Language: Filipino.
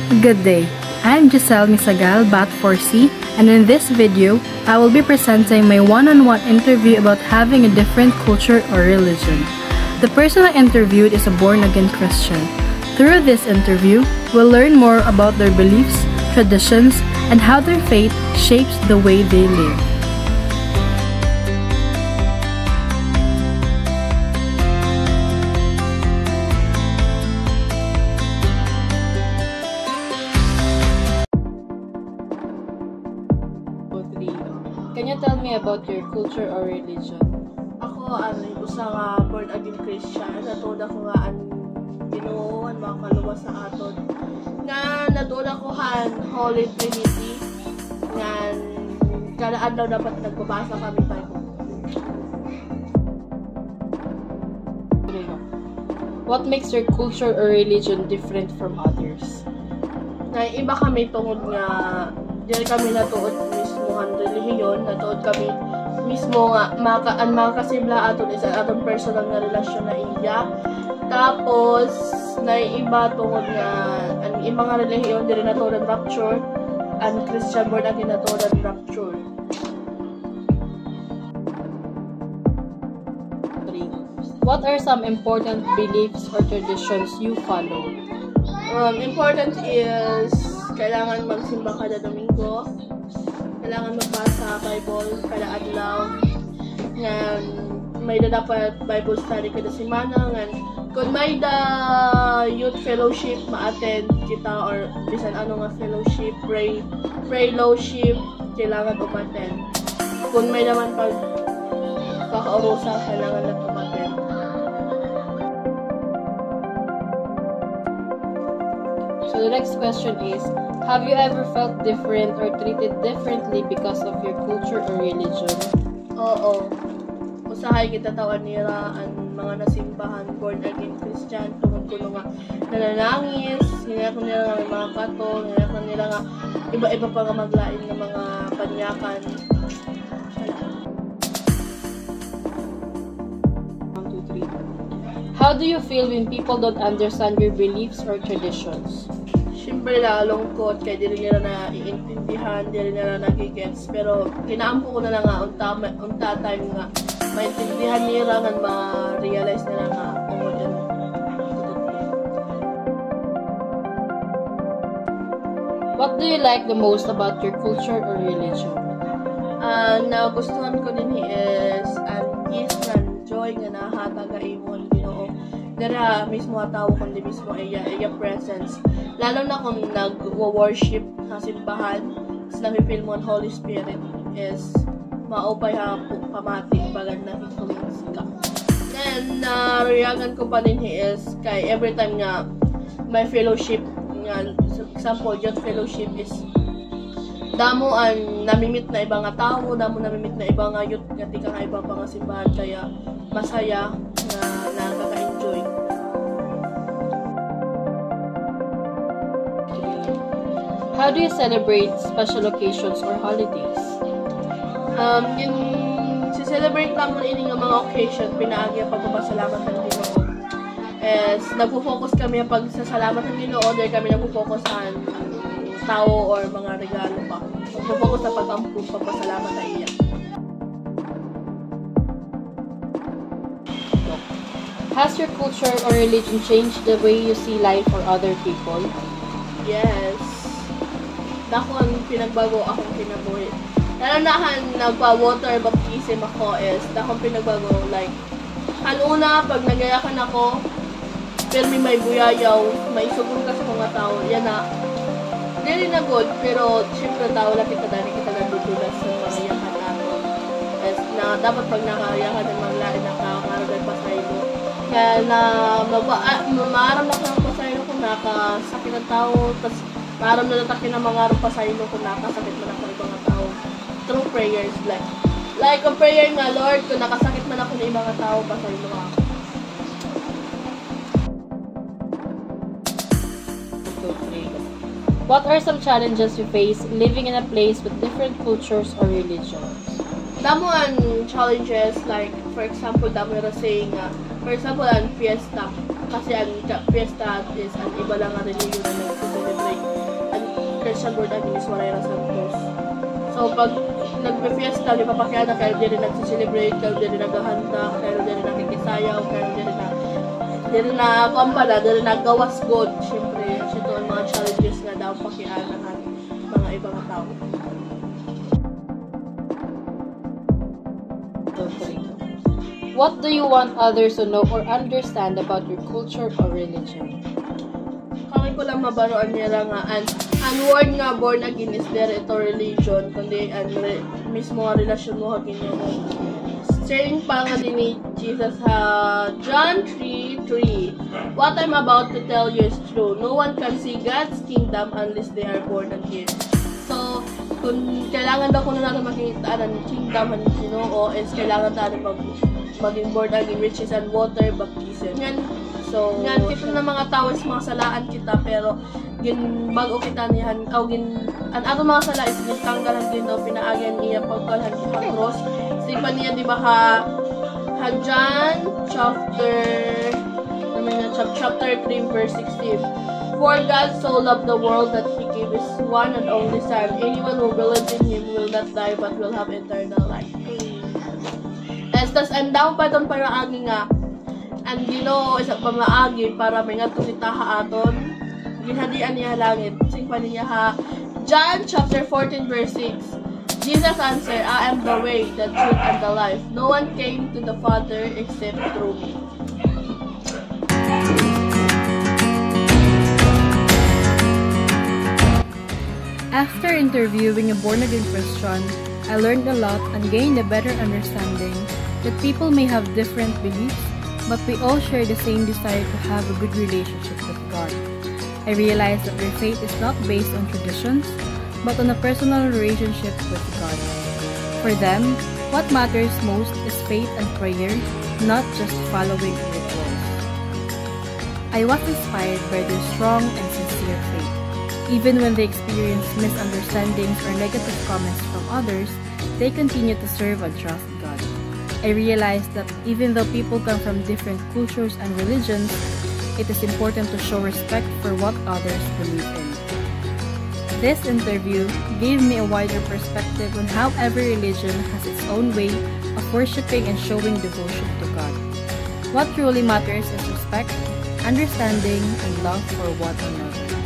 Good day, I'm Giselle Misagal, Bat 4C, and in this video, I will be presenting my one-on-one interview about having a different culture or religion. The person I interviewed is a born-again Christian. Through this interview, we'll learn more about their beliefs, traditions, and how their faith shapes the way they live. Can you tell me about your culture or religion? Ako, usa nga born-again Christian. Natuod ako nga ang Ginoo, ang mga kaluwas sa aton. Nga natuod ako han Holy Trinity. Nga kada adlaw dapat nagbabasa kami Bible. What makes your culture or religion different from others? Na iba kami tungod nga dili kami natuod mismo ang relihiyon, natuod kami mismo nga makasibla aton is atong personal na relasyon na iya. Tapos naiiba tungod nga ang ibang nga relihiyon dili natuod ang rapture, ang Christian born again natuod ang rapture. What are some important beliefs or traditions you follow? Important is kailangan magsimba kada Domingo, kailangan magbasa Bible kada adlaw, nga may dapat Bible study kada semana, nga kung may da youth fellowship ma-attend kita or bisan ano nga fellowship, pray fellowship, kailangan umattend. Kung may naman pag kakaurusa, kailangan na umattend. So the next question is, have you ever felt different or treated differently because of your culture or religion? Oo. Usahay kita tawan nila ang mga nasimbahan born again Christian tungod kuno nga nananangis, hinayang nila nga mga katol, hinayang nila nga iba-iba pa nga maglain ng mga panyakan. 1, 2, 3. How do you feel when people don't understand your beliefs or traditions? Siyempre lungkot kaya di nila na iintindihan, di nila nagigets, pero kinaampo ko na lang nga unta time nga maintindihan nila nga ma-realize nila nga kung yan. What do you like the most about your culture or religion? Nagustuhan ko din is ang peace nga joy nga nahatag imon Ginoo. Dara mismo tao kundi mismo iya presence. Lalo na kung nag-worship sa simbahan, na-feel mo ang Holy Spirit is maupay ha pamati bagay na influence ka. Then, reagan ko pa din is kay every time nga may fellowship nga, for example, youth fellowship is damo ang namimit na ibang tao, damo namimit na ibang youth nga tika nga ibang pang simbahan, kaya masaya na nakaka-enjoy. How do you celebrate special occasions or holidays? Si-celebrate lang mo ini nga mga occasion, pinaagi ang pagpapasalamat ng Ginoo. Is nagpo-focus kami ang pagsasalamat ng Ginoo, dahil kami nagpo-focus sa tao or mga regalo pa. Nagpo-focus sa pagpapasalamat na iya. Has your culture or religion changed the way you see life or other people? Yes. Dako ang pinagbago akong kinabuhi. Nalanahan nagpa-water baptism ako is dako ang pinagbago, like una pag nagayakan ako pero may buyayaw, may sugon ka sa mga tao, yan na dili na good, pero syempre tao lang kita dahil kita nadudulas sa mga yakan nato. Is na dapat pag nakayakan ng mga lain nakakaragan pa sa ilo. Kaya na maaram na ko ng pasaylo kung nakasakit ng tao, tas maaram na natakin ng mga araw pasaylo kung nakasakit man ako ng ibang tao. Through prayers, like a prayer nga, Lord, kung nakasakit man ako ng ibang tao, pasaylo ako. What are some challenges you face living in a place with different cultures or religions? Damo ang challenges, like for example, damo ra saying for example ang fiesta. Kasi ang fiesta is ang iba lang ang religion na nag-celebrate. Ang Christian word ang is Waray Santos. So pag nagpe-fiesta, di ba pakiana kayo din nag-celebrate, kayo din naghahanda, kayo din nakikisayaw, kayo din na kumpala, din nagawas God. Siyempre, ito ang mga challenges na daw pakiana ng mga ibang tao. What do you want others to know or understand about your culture or religion? Kami ko lang mabaroan niya lang nga ang word nga born again is there ito religion kundi mismo nga relasyon mo hagin niya mo. Saying pa nga din ni Jesus John 3:3. What I'm about to tell you is true. No one can see God's kingdom unless they are born again. So, kung kailangan daw kung natin makikita ng kingdom ng Ginoo is kailangan natin maging born again, which is an water baptism. Yan, kita na mga tao is mga salaan kita, pero bago kita niyan, ang ato mga sala is gintanggalan din daw, pinaagyan niya pagkalhan sa cross. Sipan niya, di ba, John chapter 3 verse 16. For God so loved the world that He gave His one and only Son. Anyone who believes in Him will not die but will have eternal life. Tas andaw pa itong paraagi nga ang Ginoo isa pamaagi para may nga tusitaha aton ginhadian niya langit sing pa niya John chapter 14 verse 6. Jesus answered, I am the way, the truth, and the life. No one came to the Father except through me. After interviewing a born-again Christian, I learned a lot and gained a better understanding that people may have different beliefs, but we all share the same desire to have a good relationship with God. I realized that their faith is not based on traditions, but on a personal relationship with God. For them, what matters most is faith and prayer, not just following rituals. I was inspired by their strong and sincere faith. Even when they experience misunderstandings or negative comments from others, they continue to serve and trust God. I realized that even though people come from different cultures and religions, it is important to show respect for what others believe in. This interview gave me a wider perspective on how every religion has its own way of worshiping and showing devotion to God. What truly matters is respect, understanding, and love for one another.